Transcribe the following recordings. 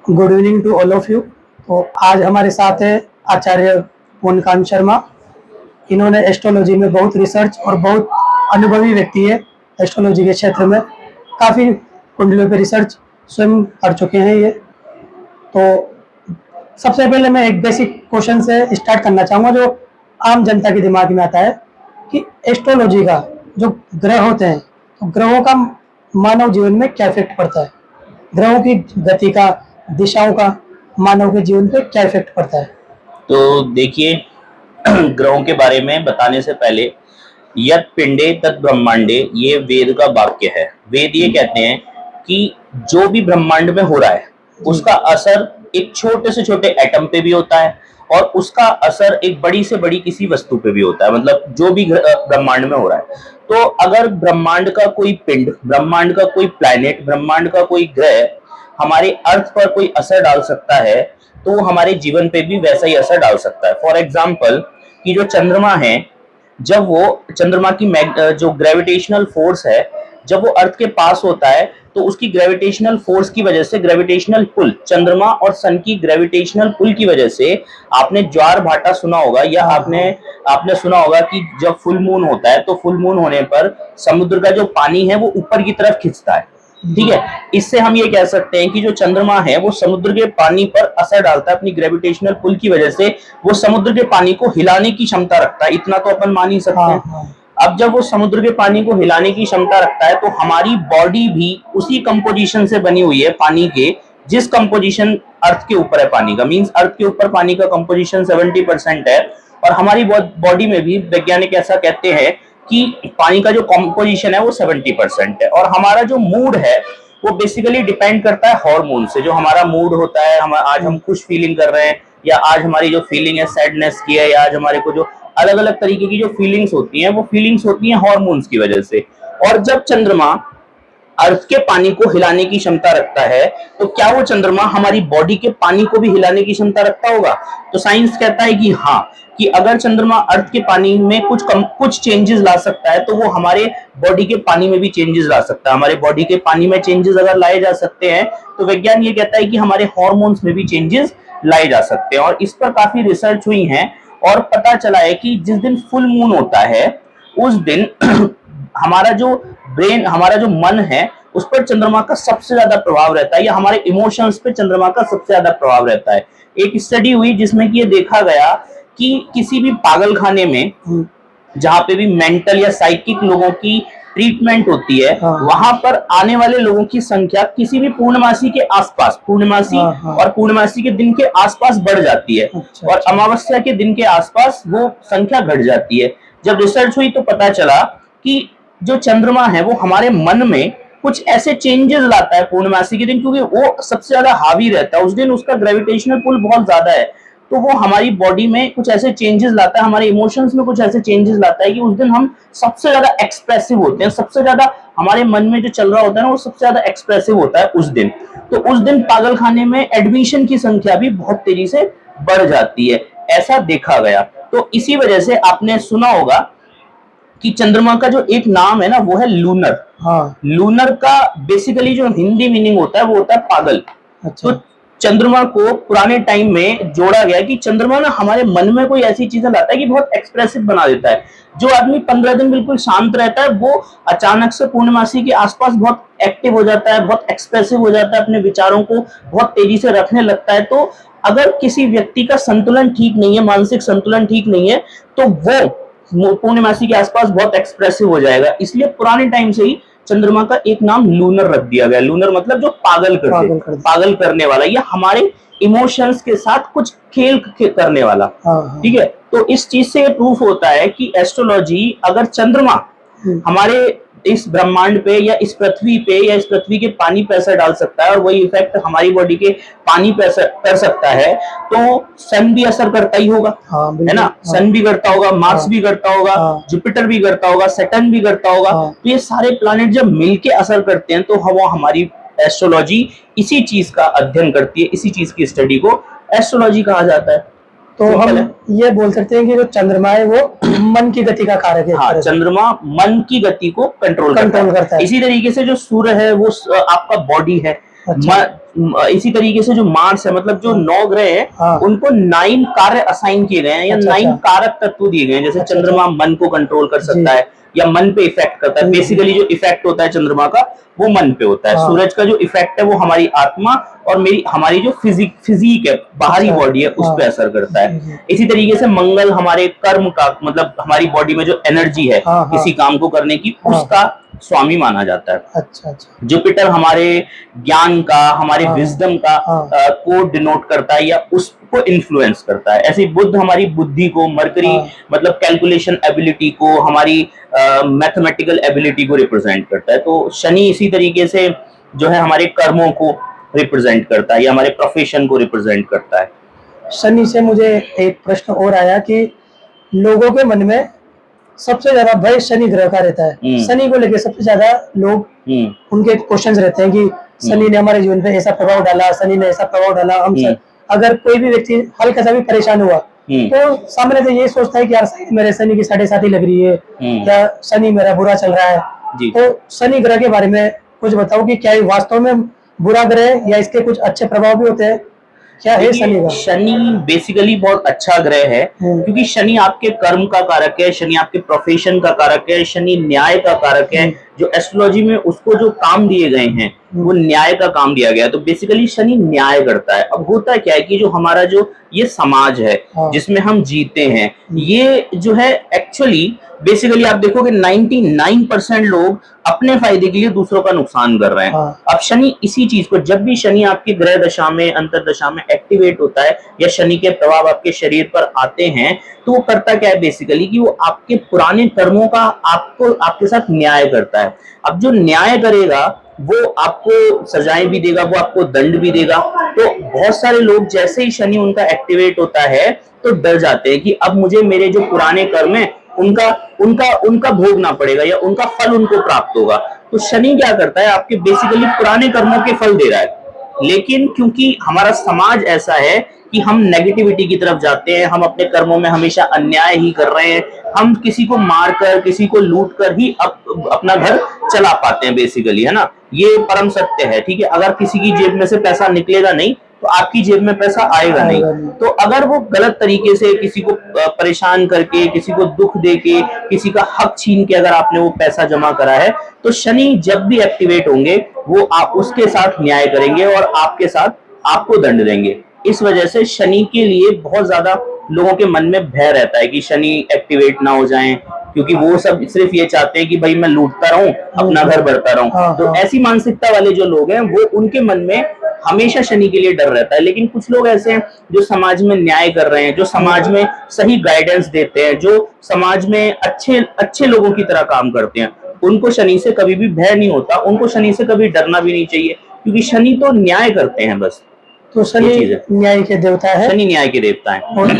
Good evening to all of you. तो आज हमारे साथ है आचार्य पूर्णकांत शर्मा। इन्होंने एस्ट्रोलॉजी में बहुत रिसर्च और बहुत अनुभवी व्यक्ति है। एस्ट्रोलॉजी के क्षेत्र में काफ़ी कुंडलियों पे रिसर्च स्वयं कर चुके हैं ये। तो सबसे पहले मैं एक बेसिक क्वेश्चन से स्टार्ट करना चाहूँगा जो आम जनता के दिमाग में आता है कि एस्ट्रोलॉजी का जो ग्रह होते हैं, तो ग्रहों का मानव जीवन में क्या इफेक्ट पड़ता है, ग्रहों की गति का, दिशाओं का मानव के जीवन पे क्या इफेक्ट पड़ता है। तो देखिए, ग्रहों के बारे में बताने से पहले यत् पिंडे तत् ब्रह्मांडे, ये वेद का वाक्य है। वेद ये कहते हैं कि जो भी ब्रह्मांड में हो रहा है उसका असर एक छोटे से छोटे एटम पे भी होता है और उसका असर एक बड़ी से बड़ी किसी वस्तु पे भी होता है। मतलब जो भी ब्रह्मांड में हो रहा है, तो अगर ब्रह्मांड का कोई पिंड, ब्रह्मांड का कोई प्लैनेट, ब्रह्मांड का कोई ग्रह हमारे अर्थ पर कोई असर डाल सकता है, तो वो हमारे जीवन पे भी वैसा ही असर डाल सकता है। फॉर एग्जाम्पल, कि जो चंद्रमा है, जब वो चंद्रमा की जो ग्रेविटेशनल फोर्स है, जब वो अर्थ के पास होता है तो उसकी ग्रेविटेशनल फोर्स की वजह से, ग्रेविटेशनल पुल, चंद्रमा और सन की ग्रेविटेशनल पुल की वजह से, आपने ज्वार भाटा सुना होगा या आपने आपने सुना होगा कि जब फुल मून होता है तो फुल मून होने पर समुद्र का जो पानी है वो ऊपर की तरफ खिंचता है। ठीक है, इससे हम ये कह सकते हैं कि जो चंद्रमा है वो समुद्र के पानी पर असर डालता है अपनी ग्रेविटेशनल पुल की वजह से। वो समुद्र के पानी को हिलाने की क्षमता रखता है, इतना तो अपन मान ही सकते हैं। अब जब वो समुद्र के पानी को हिलाने की क्षमता रखता है तो हमारी बॉडी भी उसी कंपोजिशन से बनी हुई है पानी के, जिस कंपोजिशन अर्थ के ऊपर है पानी का। मींस अर्थ के ऊपर पानी का कंपोजिशन 70% है और हमारी बॉडी में भी वैज्ञानिक ऐसा कहते हैं कि पानी का जो कंपोजिशन है वो 70% है। और हमारा जो मूड है वो बेसिकली डिपेंड करता है हार्मोन से। जो हमारा मूड होता है, हम आज हम खुश फीलिंग कर रहे हैं या आज हमारी जो फीलिंग है सैडनेस की है, या आज हमारे को जो अलग अलग तरीके की जो फीलिंग्स होती हैं वो फीलिंग्स होती हैं हार्मोन्स की वजह से। और जब चंद्रमा अर्थ के पानी को हिलाने की क्षमता रखता है, तो क्या वो चंद्रमा हमारी बॉडी के पानी को भी हिलाने की क्षमता रखता होगा? तो साइंस कहता है कि हाँ, कि अगर चंद्रमा अर्थ के पानी में कुछ चेंजेस ला सकता है तो वो हमारे बॉडी के पानी में भी चेंजेस ला सकता है। हमारे बॉडी के पानी में चेंजेस अगर लाए जा सकते हैं तो विज्ञान ये कहता है कि हमारे हार्मोन्स में भी चेंजेस लाए जा सकते हैं। और इस पर काफी रिसर्च हुई है और पता चला है कि जिस दिन फुल मून होता है उस दिन हमारा जो ब्रेन, हमारा जो मन है, उस पर चंद्रमा का सबसे ज्यादा प्रभाव रहता है, या हमारे इमोशंस पे चंद्रमा का सबसे ज्यादा प्रभाव रहता है। एक स्टडी हुई जिसमें कि ये देखा गया कि किसी भी पागल खाने में जहां पे भी मेंटल या साइकिक लोगों की ट्रीटमेंट होती है, वहां पर आने वाले लोगों की संख्या किसी भी पूर्णमासी के आसपास, पूर्णमासी और पूर्णमासी के दिन के आसपास बढ़ जाती है और अमावस्या के दिन के आसपास वो संख्या घट जाती है। जब रिसर्च हुई तो पता चला कि जो चंद्रमा है वो हमारे मन में कुछ ऐसे चेंजेस लाता है पूर्णमासी के दिन, क्योंकि वो सबसे ज्यादा हावी रहता है उस दिन, उसका ग्रेविटेशनल पुल बहुत ज्यादा है। तो वो हमारी बॉडी में कुछ ऐसे चेंजेस लाता है, हमारे इमोशंस में कुछ ऐसे चेंजेस लाता है कि उस दिन हम सबसे ज्यादा एक्सप्रेसिव होते हैं। सबसे ज्यादा हमारे मन में जो चल रहा होता है ना, वो सबसे ज्यादा एक्सप्रेसिव होता है उस दिन। तो उस दिन पागल खाने में एडमिशन की संख्या भी बहुत तेजी से बढ़ जाती है, ऐसा देखा गया। तो इसी वजह से आपने सुना होगा कि चंद्रमा का जो एक नाम है ना वो है लूनर। लूनर का बेसिकली जो हिंदी मीनिंग होता है वो होता है पागल। तो चंद्रमा को पुराने टाइम में जोड़ा गया कि चंद्रमा ना हमारे मन में कोई ऐसी चीजें लाता है कि बहुत एक्सप्रेसिव बना देता है। जो आदमी 15 दिन बिल्कुल शांत रहता है वो अचानक से पूर्णमासी के आसपास बहुत एक्टिव हो जाता है, बहुत एक्सप्रेसिव हो जाता है, अपने विचारों को बहुत तेजी से रखने लगता है। तो अगर किसी व्यक्ति का संतुलन ठीक नहीं है, मानसिक संतुलन ठीक नहीं है, तो वो पूर्णमासी के आसपास बहुत एक्सप्रेसिव हो जाएगा। इसलिए पुराने टाइम से ही चंद्रमा का एक नाम लूनर रख दिया गया। लूनर मतलब जो पागल पागल करने वाला, या हमारे इमोशंस के साथ कुछ खेल करने वाला। ठीक है, तो इस चीज से प्रूफ होता है कि एस्ट्रोलॉजी, अगर चंद्रमा हमारे इस ब्रह्मांड पे या इस पृथ्वी पे या इस पृथ्वी के पानी पे असर डाल सकता है और वही इफेक्ट हमारी बॉडी के पानी पे असर कर सकता है, तो सन भी असर करता ही होगा। है ना, सन भी करता होगा, मार्स भी करता होगा, जुपिटर भी करता होगा, सैटर्न भी करता होगा। तो ये सारे प्लैनेट जब मिलके असर करते हैं तो वो हमारी एस्ट्रोलॉजी इसी चीज का अध्ययन करती है, इसी चीज की स्टडी को एस्ट्रोलॉजी कहा जाता है। तो हम ये बोल सकते हैं कि जो चंद्रमा है वो मन की गति का कारक है। हाँ, चंद्रमा मन की गति को कंट्रोल करता है। इसी तरीके से जो सूर्य है वो आपका बॉडी है। इसी तरीके से जो मार्स है, मतलब जो 9 ग्रह है, हाँ। उनको 9 कार्य असाइन किए गए हैं या अच्छा, 9 अच्छा। कारक तत्व दिए गए हैं। जैसे अच्छा, चंद्रमा मन को कंट्रोल कर जी। सकता है या मन पे इफेक्ट करता है। बेसिकली जो इफेक्ट होता है चंद्रमा का, वो मन पे होता है। हाँ। सूरज का जो इफेक्ट है वो हमारी आत्मा और हमारी जो फिजिक है, बाहरी अच्छा, बॉडी है, उस हाँ। पे असर करता जी, है। जी। इसी तरीके से मंगल हमारे कर्म का, मतलब हमारी बॉडी में जो एनर्जी है हाँ, हाँ। किसी काम को करने की, हाँ। उसका स्वामी माना जाता है। अच्छा, अच्छा। जुपिटर हमारे ज्ञान का, हमारे हाँ, विजडम का हाँ। को डिनोट करता है या उसको इन्फ्लुएंस करता है। ऐसे ही बुध हमारी बुद्धि को, मरकरी हाँ। मतलब कैलकुलेशन एबिलिटी को, हमारी मैथमेटिकल एबिलिटी को रिप्रेजेंट करता है। तो शनि इसी तरीके से जो है हमारे कर्मों को रिप्रेजेंट करता है या हमारे प्रोफेशन को रिप्रेजेंट करता है। शनि से मुझे एक प्रश्न और आया कि लोगों के मन में सबसे ज्यादा भय शनि ग्रह का रहता है। शनि को लेकर सबसे ज्यादा लोग उनके क्वेश्चंस रहते हैं कि शनि ने हमारे जीवन पे ऐसा प्रभाव डाला, शनि ने ऐसा प्रभाव डाला। अगर कोई भी व्यक्ति हल्का सा भी परेशान हुआ तो सामने से ये सोचता है कि यार मेरे शनि की 7.5 लग रही है या शनि मेरा बुरा चल रहा है। तो शनि ग्रह के बारे में कुछ बताओ कि क्या ये वास्तव में बुरा ग्रह है या इसके कुछ अच्छे प्रभाव भी होते हैं? क्या है शनि का? शनि बेसिकली बहुत अच्छा ग्रह है, क्योंकि शनि आपके कर्म का कारक है, शनि आपके प्रोफेशन का कारक है, शनि न्याय का कारक है। जो एस्ट्रोलॉजी में उसको जो काम दिए गए हैं वो न्याय का काम दिया गया है। तो बेसिकली शनि न्याय करता है। अब होता क्या है कि जो हमारा जो ये समाज है जिसमें हम जीते हैं, ये जो है एक्चुअली बेसिकली आप देखोगे 99% लोग अपने फायदे के लिए दूसरों का नुकसान कर रहे हैं। अब शनि इसी चीज को, जब भी शनि आपकी ग्रह दशा में, अंतर दशा में एक्टिवेट होता है या शनि के प्रभाव आपके शरीर पर आते हैं, तो वो करता क्या है बेसिकली कि वो आपके पुराने कर्मों का आपके साथ न्याय करता है। अब जो न्याय करेगा वो आपको सजाएं भी देगा, वो आपको दंड भी देगा। तो बहुत सारे लोग जैसे ही शनि उनका एक्टिवेट होता है तो डर जाते हैं कि अब मुझे मेरे जो पुराने कर्म है उनका उनका उनका भोगना पड़ेगा या उनका फल उनको प्राप्त होगा। तो शनि क्या करता है, आपके बेसिकली पुराने कर्मों के फल दे रहा है। लेकिन क्योंकि हमारा समाज ऐसा है कि हम नेगेटिविटी की तरफ जाते हैं, हम अपने कर्मों में हमेशा अन्याय ही कर रहे हैं, हम किसी को मारकर, किसी को लूट कर ही अपना घर चला पाते हैं बेसिकली, है ना। ये परम सत्य है, ठीक है। अगर किसी की जेब में से पैसा निकलेगा नहीं तो आपकी जेब में पैसा आएगा नहीं। तो अगर वो गलत तरीके से किसी को परेशान करके, किसी को दुख देके, किसी का हक छीन के अगर आपने वो पैसा जमा करा है, तो शनि जब भी एक्टिवेट होंगे वो आप उसके साथ न्याय करेंगे और आपके साथ आपको दंड देंगे। इस वजह से शनि के लिए बहुत ज्यादा लोगों के मन में भय रहता है कि शनि एक्टिवेट ना हो जाएं, क्योंकि वो सब सिर्फ ये चाहते हैं कि भाई मैं लूटता रहूं, अपना घर बढ़ता रहूं। तो ऐसी मानसिकता वाले जो लोग हैं वो, उनके मन में हमेशा शनि के लिए डर रहता है। लेकिन कुछ लोग ऐसे हैं जो समाज में न्याय कर रहे हैं, जो समाज में सही गाइडेंस देते हैं, जो समाज में अच्छे लोगों की तरह काम करते हैं, उनको शनि से कभी भी भय नहीं होता, उनको शनि से कभी डरना भी नहीं चाहिए, क्योंकि शनि तो न्याय करते हैं बस। तो शनि न्याय के देवता है, शनि न्याय के देवता है। और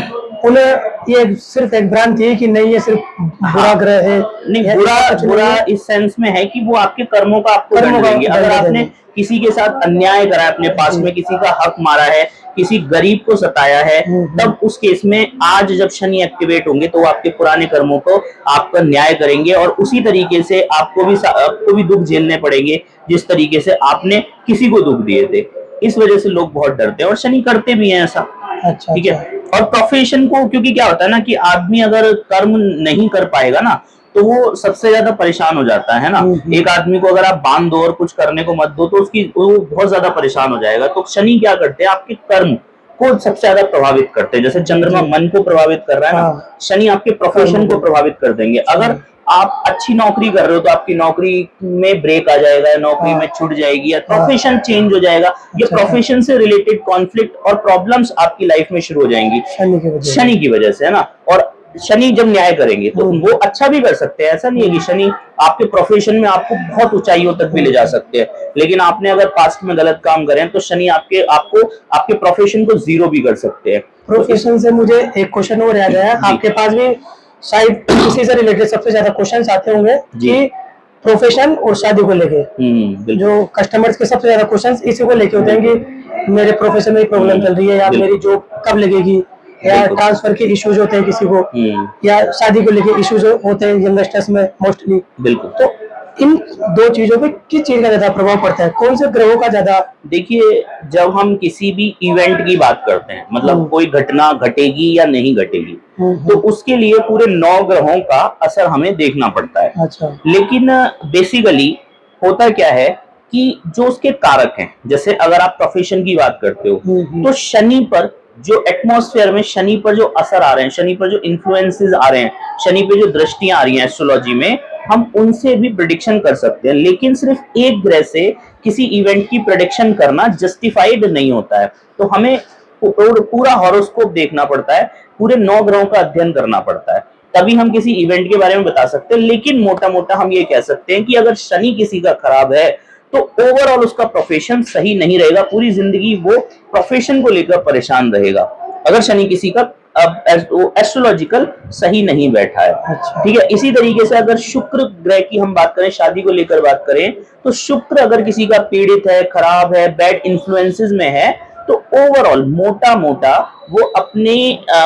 उन्हें ये सिर्फ एक भ्रांति है कि नहीं ये सिर्फ बुरा ग्रह है। नहीं, बुरा इस सेंस में है कि वो आपके कर्मों का आपको दंड देंगे। अगर आपने किसी के साथ अन्याय करा है, अपने पास में किसी का हक मारा है, किसी गरीब को सताया है, तब उस केस में आज जब शनि एक्टिवेट होंगे तो वो आपके पुराने कर्मों को आपका न्याय करेंगे और उसी तरीके से आपको भी दुख झेलने पड़ेंगे जिस तरीके से आपने किसी को दुख दिए थे। इस वजह से लोग बहुत डरते हैं और शनि करते भी हैं ऐसा। अच्छा, ठीक है। और प्रोफेशन को, क्योंकि क्या होता है ना कि आदमी अगर कर्म नहीं कर पाएगा ना तो वो सबसे ज्यादा परेशान हो जाता है ना। एक आदमी को अगर आप बांध दो और कुछ करने को मत दो तो वो बहुत ज्यादा परेशान हो जाएगा। तो शनि क्या करते हैं, आपके कर्म को सबसे ज्यादा प्रभावित करते हैं। जैसे चंद्रमा मन को प्रभावित कर रहा है ना, शनि आपके प्रोफेशन को प्रभावित कर देंगे। अगर आप अच्छी नौकरी कर रहे हो तो आपकी नौकरी में ब्रेक आ जाएगा, नौकरी में छूट जाएगी, या प्रोफेशन चेंज हो जाएगा, या प्रोफेशन से रिलेटेड कॉन्फ्लिक्ट और प्रॉब्लम्स आपकी लाइफ में शुरू हो जाएंगी शनि की वजह से, है ना। और शनि जब न्याय करेंगे तो वो अच्छा भी कर सकते हैं। ऐसा नहीं है कि शनि आपके प्रोफेशन में आपको बहुत ऊंचाइयों तक भी ले जा सकते हैं, लेकिन आपने अगर पास्ट में गलत काम करे तो शनि आपके प्रोफेशन को जीरो भी कर सकते हैं। प्रोफेशन से मुझे एक क्वेश्चन और याद आया, आपके पास भी शायद इसी से रिलेटेड सबसे ज्यादा क्वेश्चंस आते होंगे कि प्रोफेशन और शादी को लेके जो कस्टमर्स के सबसे ज्यादा क्वेश्चंस इसी को लेके होते हैं कि मेरे प्रोफेशन में प्रॉब्लम चल रही है, या मेरी जॉब कब लगेगी, या ट्रांसफर के इश्यूज होते हैं किसी को, या शादी को लेके इश्यूज होते हैं यंगस्टर्स में मोस्टली। बिल्कुल। तो इन दो चीजों पे किस चीज का ज्यादा प्रभाव पड़ता है, कौन से ग्रहों का ज्यादा? देखिए, जब हम किसी भी इवेंट की बात करते हैं, मतलब कोई घटना घटेगी या नहीं घटेगी, तो उसके लिए पूरे 9 ग्रहों का असर हमें देखना पड़ता है। अच्छा। लेकिन बेसिकली होता क्या है कि जो उसके कारक हैं, जैसे अगर आप प्रोफेशन की बात करते हो, तो शनि पर जो एटमॉस्फेयर में शनि पर जो असर आ रहे हैं, शनि पर जो इन्फ्लुएंसेस आ रहे हैं, शनि पे जो दृष्टियां आ रही हैं एस्ट्रोलॉजी में, हम उनसे भी प्रिडिक्शन कर सकते हैं। लेकिन सिर्फ एक ग्रह से किसी इवेंट की प्रिडिक्शन करना जस्टिफाइड नहीं होता है। तो हमें पूरा हॉरोस्कोप देखना पड़ता है, पूरे 9 ग्रहों का अध्ययन करना पड़ता है, तभी हम किसी इवेंट के बारे में बता सकते हैं। लेकिन मोटा मोटा हम ये कह सकते हैं कि अगर शनि किसी का खराब है तो ओवरऑल उसका प्रोफेशन सही नहीं रहेगा, पूरी जिंदगी वो प्रोफेशन को लेकर परेशान रहेगा, अगर शनि किसी का एस्ट्रोलॉजिकल सही नहीं बैठा है। अच्छा। ठीक है। इसी तरीके से अगर शुक्र ग्रह की हम बात करें, शादी को लेकर बात करें, तो शुक्र अगर किसी का पीड़ित है, खराब है, बैड इन्फ्लुएंसेस में है, तो ओवरऑल मोटा मोटा वो अपने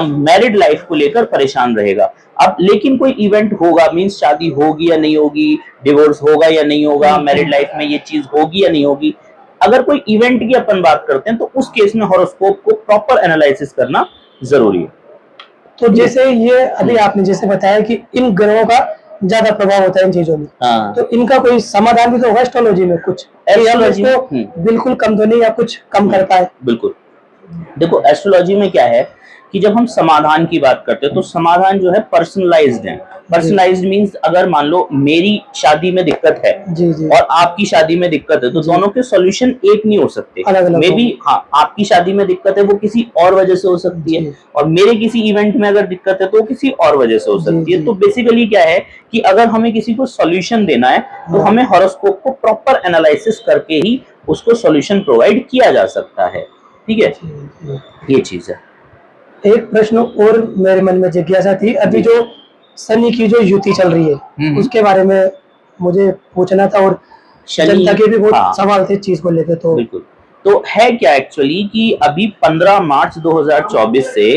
मैरिड लाइफ को लेकर परेशान रहेगा। अब लेकिन कोई इवेंट होगा, मींस शादी होगी या नहीं होगी, डिवोर्स होगा या नहीं होगा, मैरिड लाइफ में ये चीज होगी या नहीं होगी, अगर कोई इवेंट की अपन बात करते हैं तो उस केस में हॉरोस्कोप को प्रॉपर एनालिसिस करना जरूरी है। तो जैसे ये अभी आपने जैसे बताया कि इन ग्रहों का ज्यादा प्रभाव होता है इन चीजों में, हाँ। तो इनका कोई समाधान भी तो होगा एस्ट्रोलॉजी में कुछ, एस्ट्रोलॉजी हम इसको बिल्कुल कम तो नहीं या कुछ कम कर पाए? बिल्कुल। देखो, एस्ट्रोलॉजी में क्या है कि जब हम समाधान की बात करते हैं तो समाधान जो है पर्सनलाइज्ड है। पर्सनलाइज्ड मींस अगर मान लो मेरी शादी में दिक्कत है जी जी। और आपकी शादी में दिक्कत है, तो दोनों के सॉल्यूशन एक नहीं हो सकते। अलग-अलग मे बी हाँ, आपकी शादी में दिक्कत है वो किसी और वजह से हो सकती है, और मेरे किसी इवेंट में अगर दिक्कत है तो वो किसी और वजह से हो सकती है। तो बेसिकली क्या है कि अगर हमें किसी को सॉल्यूशन देना है तो हमें हॉरोस्कोप को प्रॉपर एनालिसिस करके ही उसको सॉल्यूशन प्रोवाइड किया जा सकता है। ठीक है, ये चीज है। एक प्रश्न और मेरे मन में जिज्ञासा थी, अभी जो शनि की जो युति चल रही है उसके बारे में मुझे पूछना था, और जनता के भी बहुत सवाल थे इस चीज को लेकर। तो बिल्कुल, तो है क्या एक्चुअली कि अभी 15 मार्च 2024 से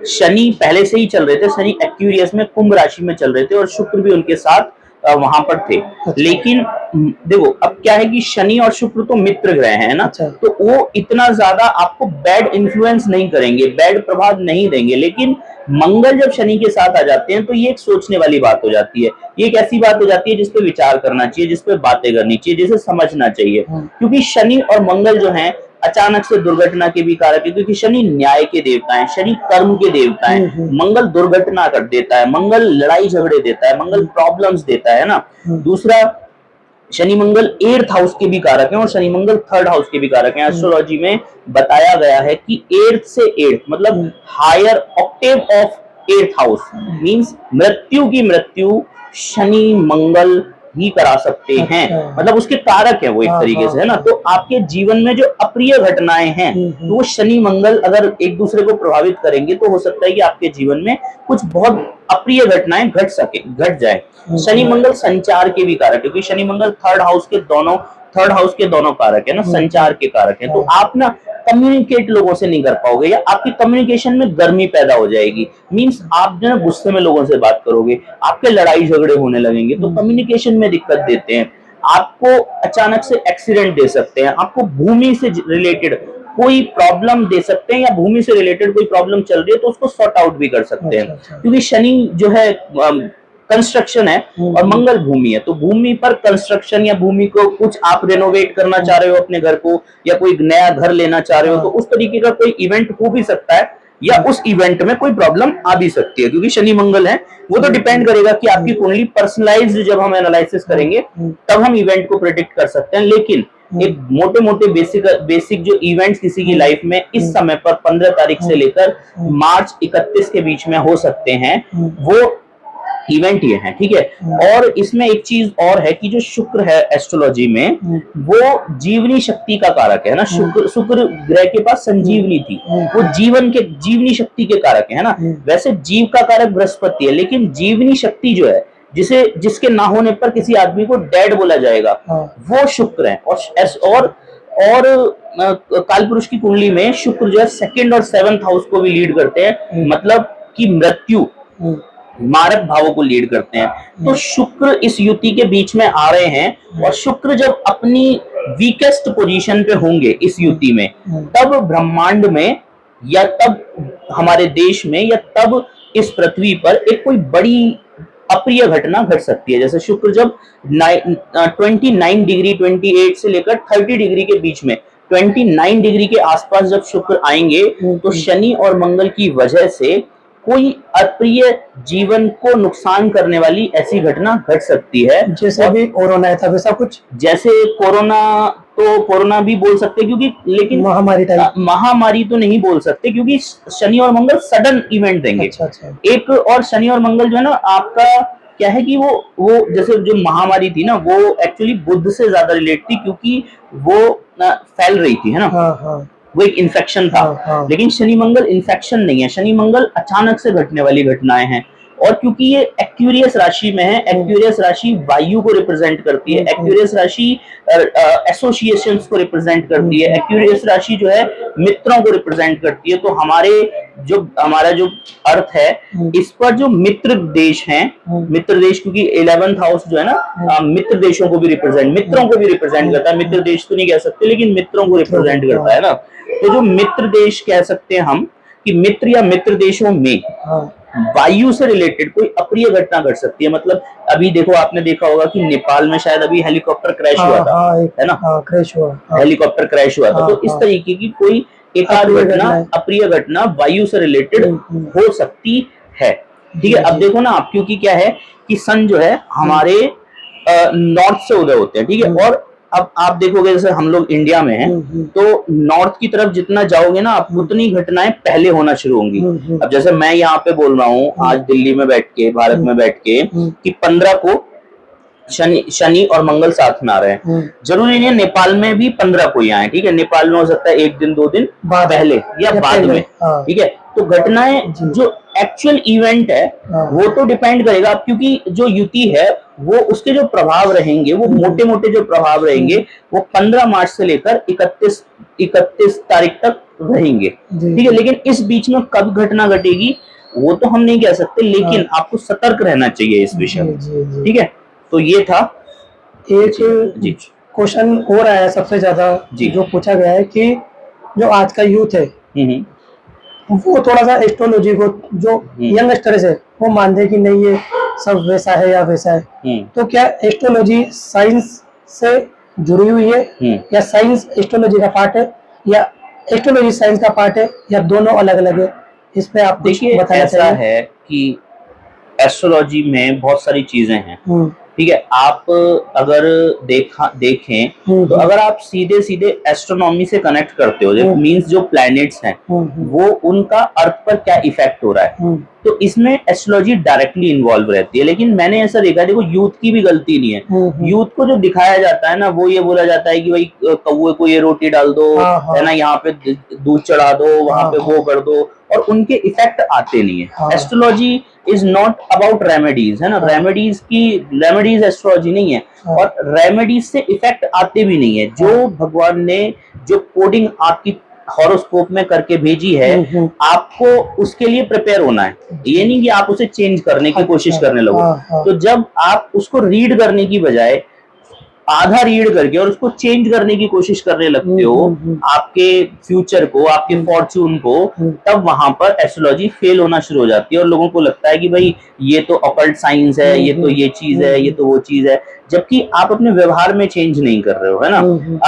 शनि पहले से ही चल रहे थे, शनि एक्वेरियस में कुंभ राशि में चल रहे थे और शुक्र भी उनके साथ वहां पर थे। लेकिन देखो, अब क्या है कि शनि और शुक्र तो मित्र ग्रह हैं ना, तो वो इतना ज्यादा आपको बैड इन्फ्लुएंस नहीं करेंगे, बैड प्रभाव नहीं देंगे। लेकिन मंगल जब शनि के साथ आ जाते हैं तो ये एक सोचने वाली बात हो जाती है, ये एक ऐसी बात हो जाती है जिसपे विचार करना चाहिए, जिसपे बातें करनी चाहिए, जिसे समझना चाहिए। क्योंकि शनि और मंगल जो हैं अचानक से दुर्घटना के भी कारक है, क्योंकि शनि न्याय के देवता हैं, शनि कर्म के देवता हैं। मंगल दुर्घटना कर देता है, मंगल लड़ाई झगड़े देता है, मंगल प्रॉब्लम्स देता है ना। दूसरा, शनि मंगल 8th हाउस के भी कारक हैं और शनि मंगल 3rd हाउस के भी कारक हैं। एस्ट्रोलॉजी में बताया गया है कि 8th से 8th मतलब higher octave of 8th house means मृत्यु की मृत्यु शनि मंगल ही करा सकते हैं, मतलब उसके कारक है वो एक तरीके से, है ना। तो आपके जीवन में जो अप्रिय घटनाएं हैं तो वो शनि मंगल अगर एक दूसरे को प्रभावित करेंगे तो हो सकता है कि आपके जीवन में कुछ बहुत अप्रिय घटनाएं घट जाए। शनि मंगल संचार के भी कारक है, क्योंकि शनि मंगल 3rd हाउस के दोनों कारक है ना, संचार के कारक है। तो आप ना कम्युनिकेट लोगों से नहीं कर पाओगे, या आपकी कम्युनिकेशन में गर्मी पैदा हो जाएगी। मींस आप जो है गुस्से में लोगों से बात करोगे, आपके लड़ाई झगड़े होने लगेंगे, तो कम्युनिकेशन में दिक्कत देते हैं। आपको अचानक से एक्सीडेंट दे सकते हैं, आपको भूमि से रिलेटेड कोई प्रॉब्लम दे सकते हैं, या भूमि से रिलेटेड कोई प्रॉब्लम चल रही है तो उसको सॉर्ट आउट भी कर सकते हैं। क्योंकि शनि जो है कंस्ट्रक्शन है और मंगल भूमि है, तो भूमि पर कंस्ट्रक्शन या भूमि को कुछ आप रेनोवेट करना चाह रहे हो अपने घर को, या कोई नया घर लेना चाह रहे हो, तो उस तरीके का कोई इवेंट हो भी सकता है, या उस इवेंट में कोई प्रॉब्लम आ भी सकती है। क्योंकि शनि मंगल है, वो तो डिपेंड करेगा कि आपकी कुंडली पर्सनलाइज्ड जब हम एनालिसिस करेंगे तब हम इवेंट को प्रेडिक्ट कर सकते हैं। लेकिन एक मोटे मोटे बेसिक जो इवेंट्स किसी की लाइफ में इस समय पर 15 तारीख से लेकर मार्च 31 के बीच में हो सकते हैं, वो इवेंट ये है। ठीक है, और इसमें एक चीज और है कि जो शुक्र है एस्ट्रोलॉजी में वो जीवनी शक्ति का कारक है ना। शुक्र ग्रह के पास संजीवनी थी, वो जीवनी शक्ति के कारक है ना। वैसे जीव का कारक बृहस्पति है, लेकिन जीवनी शक्ति जो है जिसके ना होने पर किसी आदमी को डेड बोला जाएगा, वो शुक्र है। और कालपुरुष की कुंडली में शुक्र जो है 2nd और 7th हाउस को भी लीड करते हैं, मतलब कि मृत्यु मारक भावों को लीड करते हैं। तो शुक्र इस युति के बीच में आ रहे हैं, और शुक्र जब अपनी वीकेस्ट पोजीशन पे होंगे इस युति में, तब ब्रह्मांड में या तब हमारे देश में या तब इस पृथ्वी पर एक कोई बड़ी अप्रिय घटना घट सकती है। जैसे शुक्र जब 29 डिग्री 28 से लेकर 30 डिग्री के बीच में 29 डिग्री के आसपास जब शुक्र आएंगे, तो शनि और मंगल की वजह से कोई अप्रिय जीवन को नुकसान करने वाली ऐसी घटना घट सकती है। जैसे अभी कोरोना है था वैसा कुछ, जैसे कोरोना, तो कोरोना भी बोल सकते क्योंकि, लेकिन महामारी टाइप। महामारी तो नहीं बोल सकते क्योंकि शनि और मंगल सडन इवेंट देंगे। अच्छा। एक और शनि और मंगल जो है ना, आपका क्या है कि वो जैसे जो महामारी थी ना, वो एक्चुअली बुध से ज्यादा रिलेट थी क्योंकि वो फैल रही थी, है ना। हाँ। वो एक इन्फेक्शन था। हाँ। लेकिन शनि मंगल इन्फेक्शन नहीं है, शनि मंगल अचानक से घटने वाली घटनाएं हैं। और क्योंकि ये एक्वेरियस राशि में है, एक्वेरियस राशि वायु को रिप्रेजेंट करती है, एक्वेरियस राशि एसोसिएशंस को रिप्रेजेंट करती है, एक्वेरियस राशि जो है मित्रों को रिप्रेजेंट करती है। तो हमारा जो अर्थ है, इस पर जो मित्र देश हैं, मित्र देश क्योंकि 11th हाउस जो है ना, मित्र देशों को भी रिप्रेजेंट, मित्रों को भी रिप्रेजेंट करता है। मित्र देश तो नहीं कह सकते, लेकिन मित्रों को रिप्रेजेंट करता है ना। तो जो मित्र देश कह सकते हैं हम, कि मित्र या मित्र देशों में वायु से रिलेटेड कोई अप्रिय घटना घट सकती है। मतलब अभी देखो, आपने देखा होगा कि नेपाल में शायद अभी हेलीकॉप्टर क्रैश हुआ था, है ना, क्रैश हुआ, हेलीकॉप्टर क्रैश हुआ था। तो इस तरीके की कोई एकाध घटना, अप्रिय घटना वायु से रिलेटेड हो सकती है। ठीक है। अब देखो ना आप, क्योंकि क्या है कि सन जो है हमारे नॉर्थ से उदय होते हैं, ठीक है। और अब आप देखोगे जैसे हम लोग इंडिया में हैं, तो नॉर्थ की तरफ जितना जाओगे ना आप, उतनी घटनाएं पहले होना शुरू होंगी। अब जैसे मैं यहाँ पे बोल रहा हूँ आज दिल्ली में बैठ के, भारत में बैठ के, कि 15 को शनि और मंगल साथ में आ रहे हैं। जरूरी नहीं है नेपाल में भी 15 को ही आए, ठीक है। नेपाल में हो सकता है 1 दिन 2 दिन पहले या बाद में, ठीक है। तो घटनाएं जो एक्चुअल इवेंट है वो तो डिपेंड करेगा, क्योंकि जो युति है वो उसके जो प्रभाव रहेंगे, वो मोटे मोटे जो प्रभाव रहेंगे, वो 15 मार्च से लेकर 31 तारीख तक रहेंगे, ठीक है। लेकिन इस बीच में कब घटना घटेगी वो तो हम नहीं कह सकते, लेकिन आपको सतर्क रहना चाहिए इस विषय में, ठीक है। तो ये था। एक क्वेश्चन और आया सबसे ज्यादा जो पूछा गया है कि जो आज का यूथ है वो थोड़ा सा एस्ट्रोलॉजी को, जो यंगस्टर्स है, वो मानते हैं कि नहीं ये सब वैसा है या वैसा है। तो क्या एस्ट्रोलॉजी साइंस से जुड़ी हुई है, या साइंस एस्ट्रोलॉजी का पार्ट है, या एस्ट्रोलॉजी साइंस का पार्ट है, या दोनों अलग अलग है? इस पे आप देखिए, ऐसा है कि एस्ट्रोलॉजी में बहुत सारी चीजें हैं, ठीक है। आप अगर देखें तो अगर आप सीधे सीधे एस्ट्रोनॉमी से कनेक्ट करते हो, मींस जो प्लैनेट्स हैं वो उनका अर्थ पर क्या इफेक्ट हो रहा है, तो इसमें एस्ट्रोलॉजी डायरेक्टली इन्वॉल्व रहती है। लेकिन मैंने ऐसा देखा, देखो यूथ की भी गलती नहीं है। यूथ को जो दिखाया जाता है ना, वो ये बोला जाता है कि भाई कौवे को ये रोटी डाल दो, है ना, यहाँ पे दूध चढ़ा दो, वहां पे वो कर दो, और उनके इफेक्ट आते नहीं है। Astrology is not about remedies, है ना। रेमेडीज एस्ट्रोलॉजी नहीं है, और रेमेडीज से इफेक्ट आते भी नहीं है। जो भगवान ने जो कोडिंग आपकी हॉरोस्कोप में करके भेजी है, आपको उसके लिए प्रिपेयर होना है। ये नहीं कि आप उसे चेंज करने की कोशिश करने लगो। तो जब आप उसको रीड करने की बजाय आधा रीड करके और उसको चेंज करने की कोशिश करने लगते हो, आपके फ्यूचर को, आपके फॉर्च्यून को, तब वहां पर एस्ट्रोलॉजी फेल होना शुरू हो जाती है। और लोगों को लगता है कि भाई ये तो ऑकल्ट साइंस है, ये तो ये चीज है, ये तो वो चीज है, जबकि आप अपने व्यवहार में चेंज नहीं कर रहे हो, है ना।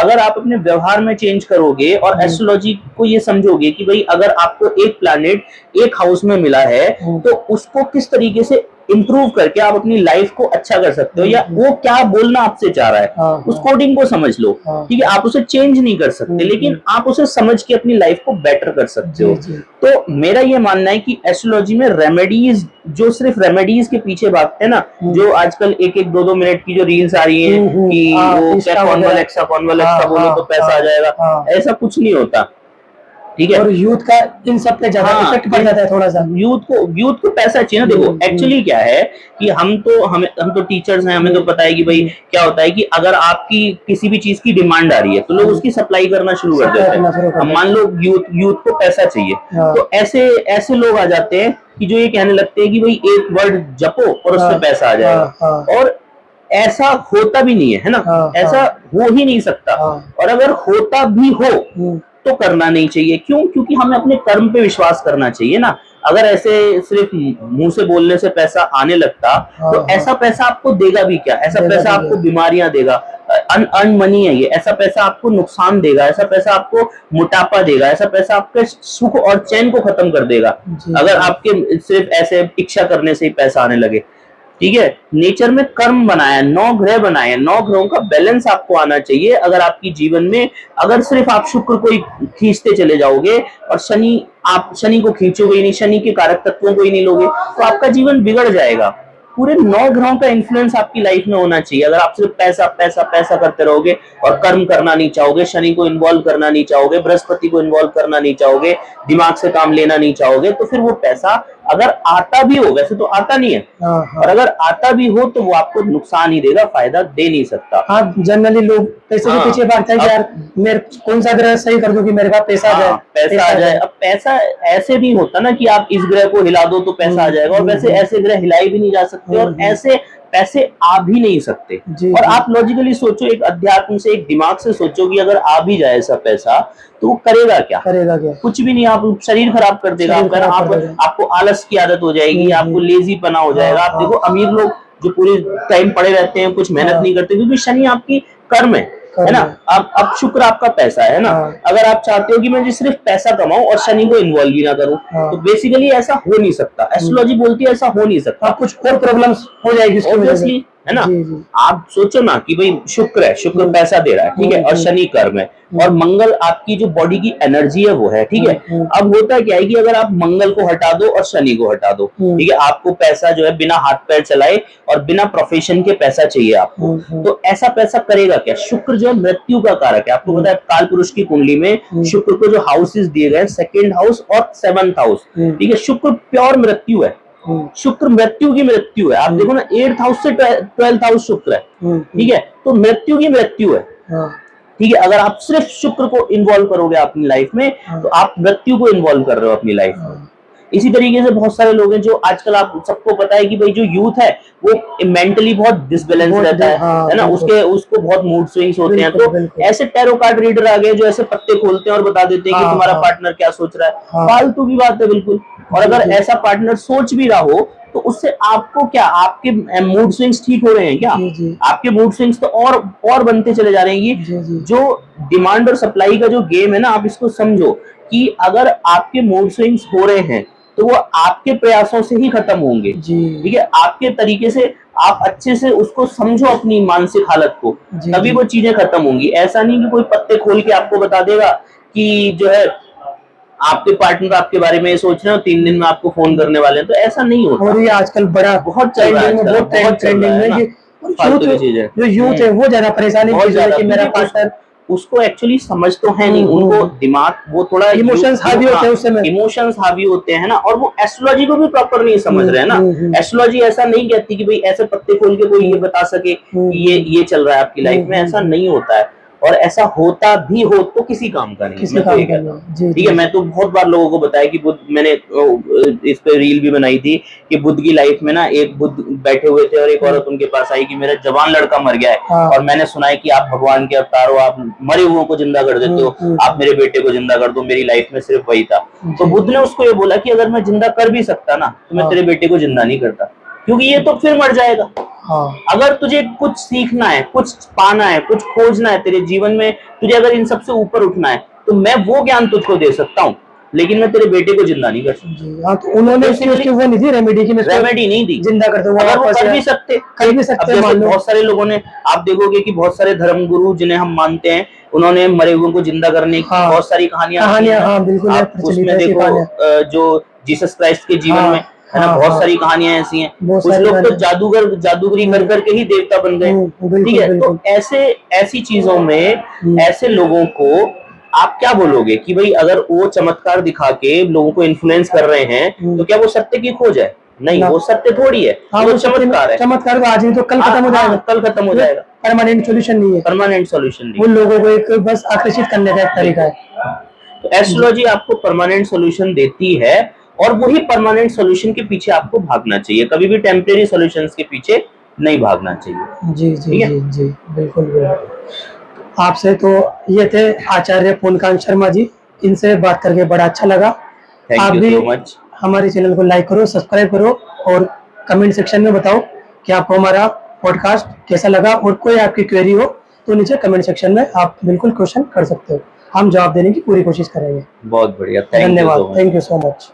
अगर आप अपने व्यवहार में चेंज करोगे और एस्ट्रोलॉजी को ये समझोगे कि भाई अगर आपको एक प्लैनेट एक हाउस में मिला है, तो उसको किस तरीके से इंप्रूव करके आप अपनी लाइफ को अच्छा कर सकते हो, या वो क्या बोलना आपसे चाह रहा है, उस कोडिंग को समझ लो, ठीक है। आप उसे चेंज नहीं कर सकते, लेकिन आप उसे समझ के अपनी लाइफ को बेटर कर सकते हो। तो मेरा ये मानना है कि एस्ट्रोलॉजी में रेमेडीज, जो सिर्फ रेमेडीज के पीछे भागते हैं ना, जो आजकल 1-1, 2-2 मिनट की जो रील्स आ रही हैं कि वो क्या कॉन्वल एक्सा बोलो तो पैसा आ जाएगा, ऐसा कुछ नहीं होता। ठीक है। और यूथ का इन सब पे ज्यादा इफेक्ट पड़ जाता है थोड़ा सा। यूथ को पैसा चाहिए ना। देखो एक्चुअली क्या है कि हम तो टीचर्स हैं, हमें तो पता है कि भाई क्या होता है कि अगर आपकी किसी भी चीज की डिमांड आ रही है तो लोग उसकी सप्लाई करना शुरू कर देते हैं। अब मान लो यूथ को पैसा चाहिए, तो ऐसे ऐसे लोग आ जाते हैं कि जो ये कहने लगते हैं कि भाई एक वर्ड जपो और उससे पैसा आ जाएगा। और ऐसा होता भी नहीं है ना, ऐसा हो ही नहीं सकता। और अगर होता भी हो तो करना नहीं चाहिए। क्यों? क्योंकि हमें अपने कर्म पे विश्वास करना चाहिए ना। अगर ऐसे सिर्फ मुंह से बोलने से पैसा आने लगता तो ऐसा पैसा आपको देगा भी क्या? ऐसा पैसा आपको बीमारियां देगा। अन मनी है ये। ऐसा पैसा आपको नुकसान देगा, ऐसा पैसा आपको मोटापा देगा, ऐसा पैसा आपके सुख और चैन को खत्म कर देगा अगर आपके सिर्फ ऐसे इच्छा करने से ही पैसा आने लगे। ठीक है, नेचर में कर्म बनाया, 9 ग्रह बनाए, 9 ग्रहों का बैलेंस आपको आना चाहिए। अगर आपकी जीवन में अगर सिर्फ आप शुक्र को ही खींचते चले जाओगे और आप शनि को खींचोगे ही नहीं, शनि के कारक तत्वों को ही नहीं लोगे, तो आपका जीवन बिगड़ जाएगा। पूरे 9 ग्रहों का इन्फ्लुएंस आपकी लाइफ में होना चाहिए। अगर आप सिर्फ पैसा पैसा पैसा करते रहोगे और कर्म करना नहीं चाहोगे, शनि को इन्वॉल्व करना नहीं चाहोगे, बृहस्पति को इन्वॉल्व करना नहीं चाहोगे, दिमाग से काम लेना नहीं चाहोगे, तो फिर वो पैसा अगर आता भी हो, वैसे तो आता नहीं है, और अगर आता भी हो तो वो आपको नुकसान ही देगा, फायदा दे नहीं सकता। हाँ, जनरली लोग पैसे के पीछे भागते हैं कि यार मेरे कौन सा ग्रह सही कर दूं कि मेरे पास पैसा आ जाए, पैसा आ जाए। अब पैसा ऐसे नहीं होता ना कि आप इस ग्रह को हिला दो तो पैसा आ जाएगा, और वैसे ऐसे ग्रह हिलाए भी नहीं जा सकते और ऐसे पैसे आ भी नहीं सकते। और आप लॉजिकली सोचो, एक अध्यात्म से, एक दिमाग से सोचो कि अगर आ भी जाए ऐसा पैसा तो वो करेगा क्या? कुछ भी नहीं। आप शरीर खराब कर देगा आपका, आपको आलस की आदत हो जाएगी, आपको लेजी पना हो जाएगा। आप देखो अमीर लोग जो पूरे टाइम पड़े रहते हैं, कुछ मेहनत नहीं करते, क्योंकि शनि आपकी कर्म है ना। अब शुक्र आपका पैसा है ना। अगर आप चाहते हो कि मैं सिर्फ पैसा कमाऊं और शनि को इन्वॉल्व भी ना करूं, तो बेसिकली ऐसा हो नहीं सकता। एस्ट्रोलॉजी बोलती है ऐसा हो नहीं सकता। कुछ और प्रॉब्लम्स हो जाएगी ऑब्वियसली, है ना। आप सोचो ना कि भाई शुक्र है, शुक्र पैसा दे रहा है, ठीक है, और शनि कर्म है, और मंगल आपकी जो बॉडी की एनर्जी है वो है, ठीक है। अब होता क्या है कि अगर आप मंगल को हटा दो और शनि को हटा दो, ठीक है, आपको पैसा जो है बिना हाथ पैर चलाए और बिना प्रोफेशन के पैसा चाहिए आपको, तो ऐसा पैसा करेगा क्या? शुक्र जो है मृत्यु का कारक है। आपको पता है काल पुरुष की कुंडली में शुक्र को जो हाउसेस दिए गए, 2nd हाउस और 7th हाउस, ठीक है, शुक्र प्योर मृत्यु है। शुक्र मृत्यु की मृत्यु है। आप देखो ना, 8th हाउस से 12th हाउस शुक्र है, ठीक है, तो मृत्यु की मृत्यु है, ठीक है। अगर आप सिर्फ शुक्र को इन्वॉल्व करोगे अपनी लाइफ में तो आप मृत्यु को इन्वॉल्व कर रहे हो अपनी लाइफ में। इसी तरीके से बहुत सारे लोग हैं जो आजकल, आप सबको पता है कि भाई जो यूथ है वो मेंटली बहुत डिसबैलेंस रहता है ना, उसको बहुत मूड स्विंग्स होते हैं। तो ऐसे टैरो कार्ड रीडर आ गए जो ऐसे पत्ते खोलते हैं और बता देते हैं कि तुम्हारा पार्टनर क्या सोच रहा है। फालतू की बात है बिल्कुल। और अगर ऐसा पार्टनर सोच भी रहा हो तो उससे आपको क्या, आपके मूड स्विंग्स ठीक हो रहे हैं क्या? आपके मूड स्विंग्स तो और बनते चले जा रहे हैं। जो डिमांड और सप्लाई का जो गेम है ना, आप इसको समझो कि अगर आपके मूड स्विंग्स हो रहे हैं तो वो आपके प्रयासों से ही खत्म होंगे, ठीक है। आपके तरीके से आप अच्छे से उसको समझो अपनी मानसिक हालत को, तभी वो चीजें खत्म होंगी। ऐसा नहीं कि कोई पत्ते खोल के आपको बता देगा कि जो है आपके पार्टनर आपके बारे में सोच रहे हो, 3 दिन में आपको फोन करने वाले हैं, तो ऐसा नहीं होता। और ये आजकल बड़ा बहुत चल रहा है, बहुत ट्रेंडिंग में फालतू की चीज है। जो यूथ है वो ज्यादा परेशानी कि मेरा पार्टनर, उसको एक्चुअली समझ तो है नहीं, उनको दिमाग वो थोड़ा इमोशंस हावी होते हैं उस समय, इमोशंस हावी होते हैं ना, और वो एस्ट्रोलॉजी को भी प्रॉपर नहीं समझ रहे हैं ना। एस्ट्रोलॉजी ऐसा नहीं कहती कि भाई ऐसे पत्ते खोल के कोई ये बता सके कि ये चल रहा है आपकी लाइफ में, ऐसा नहीं होता है। और ऐसा होता भी हो तो किसी काम का नहीं, मैं तो ये कहता हूँ, ठीक है। मैं तो बहुत बार लोगों को बताया कि बुद्ध, मैंने इस पे रील भी बनाई थी कि बुद्ध की लाइफ में ना एक बुद्ध बैठे हुए थे और एक औरत उनके पास आई कि मेरा जवान लड़का मर गया है और मैंने सुना है कि आप भगवान के अवतार हो, आप मरे हुओं को जिंदा कर देते हो, आप मेरे बेटे को जिंदा कर दो, मेरी लाइफ में सिर्फ वही था। तो बुद्ध ने उसको ये बोला कि अगर मैं जिंदा कर भी सकता ना तो मैं तेरे बेटे को जिंदा नहीं करता, क्योंकि ये तो फिर मर जाएगा। अगर तुझे कुछ सीखना है, कुछ पाना है, कुछ खोजना है तेरे जीवन में, तुझे अगर इन सबसे ऊपर उठना है तो मैं वो ज्ञान तुझको दे सकता हूँ, लेकिन मैं तेरे बेटे को जिंदा नहीं कर सकता। हाँ, तो उन्होंने उसकी वो नहीं दी रेमेडी की, रेमेडी नहीं दी, जिंदा कर दो। अगर वो कर भी सकते। बहुत सारे लोगों ने, आप देखोगे कि बहुत सारे धर्मगुरु जिन्हें हम मानते हैं, उन्होंने मरे हुए को जिंदा करने की बहुत सारी कहानियां, बिल्कुल उसमें देखो जो जीसस क्राइस्ट के जीवन में है ना, बहुत सारी कहानियां ऐसी हैं। कुछ लोग तो जादूगरी कर करके ही देवता बन गए, ठीक है। तो ऐसी चीजों में ऐसे लोगों को आप क्या बोलोगे कि भाई अगर वो चमत्कार दिखा के लोगों को इन्फ्लुएंस कर रहे हैं तो क्या वो सत्य की खोज है? नहीं, ना। वो सत्य थोड़ी है, हाँ, वो वो सत्य चमत्कार है। चमत्कार तो आज नहीं तो कल हाँ, खत्म हो जाएगा। कल खत्म हो जाएगा। परमानेंट सॉल्यूशन नहीं है, परमानेंट सॉल्यूशन नहीं। वो लोगों को एक बस आकर्षित करने का एक तरीका है। तो एस्ट्रोलॉजी आपको परमानेंट सॉल्यूशन देती है और वही परमानेंट सॉल्यूशन के पीछे आपको भागना चाहिए, कभी भी टेम्परेरी सॉल्यूशंस के पीछे नहीं भागना चाहिए। जी जी ठीक है। जी जी, बिल्कुल बिल्कुल। आपसे तो ये थे आचार्य पूर्णकांत शर्मा जी, इनसे बात करके बड़ा अच्छा लगा। थैंक आप यू भी सो मच। हमारे चैनल को लाइक करो, सब्सक्राइब करो और कमेंट सेक्शन में बताओ कि आपको हमारा पॉडकास्ट कैसा लगा, और कोई आपकी क्वेरी हो तो नीचे कमेंट सेक्शन में आप बिल्कुल क्वेश्चन कर सकते हो, हम जवाब देने की पूरी कोशिश करेंगे। बहुत बढ़िया, थैंक यू धन्यवाद, so much. Thank you so much.